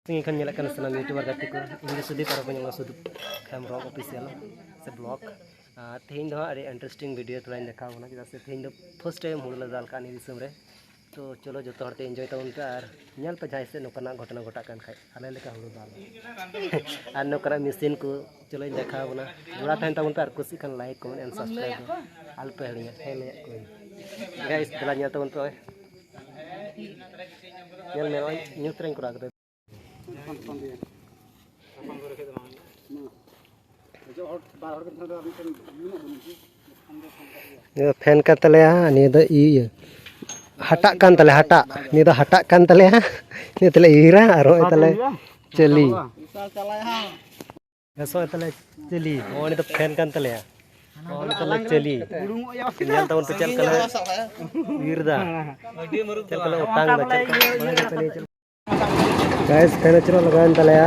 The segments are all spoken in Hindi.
Ingin nyalakan senang YouTuber gatiku ini sudah para penyelenggara sudah kamera official se blog तेहिं दो अरे इंटरेस्टिंग वीडियो थोड़ा देखा होना कि जैसे तेहिं दो फर्स्ट टाइम हुड़ला जाल का दिसम रे तो चलो जो तोड़ते एंजॉय तब उनका और नल पे जाए से नौकरना घटना घटा कर खाए हाले लेका हुड़ दाल और नौकरा मशीन को चलो देखा होना जुड़ा तहन तब उनका कुछ कन लाइक कमेंट एंड सब्सक्राइब आल पे हड़िया हेले कोई गाइस दला नल तब उनका नल में न्यूज़ ट्रेन करा कर फैन का तले नहीं तो ये हटा कान तले हटा नहीं तो हटा कान तले नहीं तले ईरा और तले चली ऐसा तले चली और नहीं तो फैन कान तले और तले चली नियल तो उन पे चल कले ईरदा चल कले उतांग दा चल गाइस फैन चलो लगान तले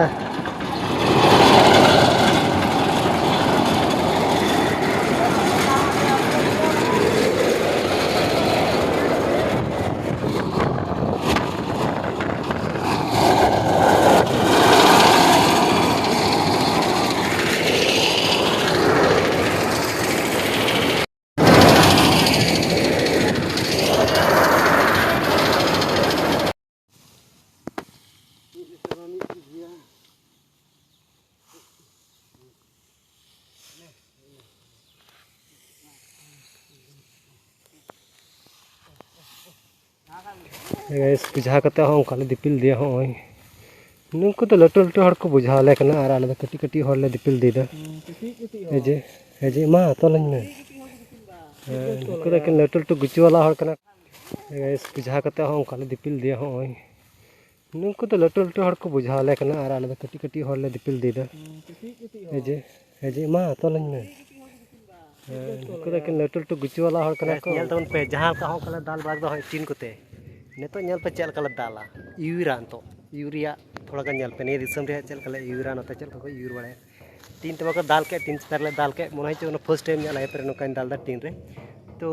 गाइस बुझा करते हम काले दिपिल दिया होय नुको तो लटू लटू हड़ को बुझा ले कना आर आले कटी कटी हड़ ले दिपिल दे दा हे जे मा तोलኝ में नुको तो के लटू लटू गुची वाला हड़ कना गाइस बुझा करते हम काले दिपिल दिया होय नुको तो लटू लटू हड़ को बुझा ले कना आर आले कटी कटी हड़ ले दिपिल दे दा हे जे मा तोलኝ में नुको तो के लटू लटू गुची वाला हड़ कना को तन पे जहां का हम काले दाल बाग दो टीन कोते नितो नल पे चल कल दाला यूरिया थोड़ा का नल पे नहीं दिसम रे चल कल यूरिया नते चल को यूर बड़े तीन तब को दाल के तीन तरले दाल के मन है फर्स्ट टाइम नल पे नोका दाल दा तीन रे तो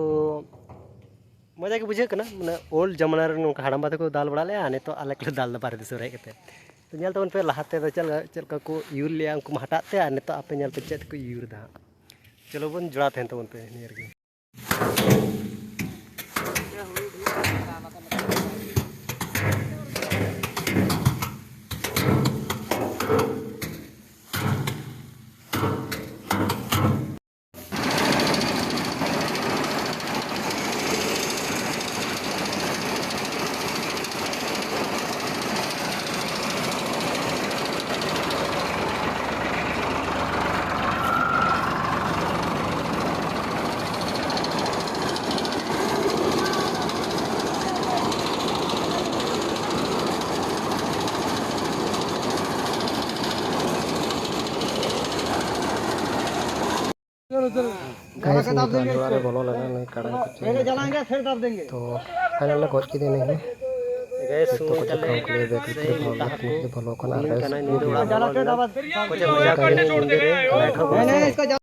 मजा के बुझे कना माने ओल्ड जमाना रे नोका हड़म बाते को दाल बड़ा ले आने तो आले के दाल दा बारे दिसो रे कते तो नल तो पे लहाते तो चल को यूर लिया उनको हटाते आ नितो आपे नल पे चेत को यूर दा चलो बन जुड़ा थे तो पे नियर के गाइस निकालने बोलो लगा नहीं कड़ा पहले जलाएंगे फिर दब देंगे तो फाइनल में कोच की देने हैं गाइस तो कुछ काम के लिए बैठ के बोलो करना गाइस जला के दबा कुछ मजा करने मुंडे रे बैठो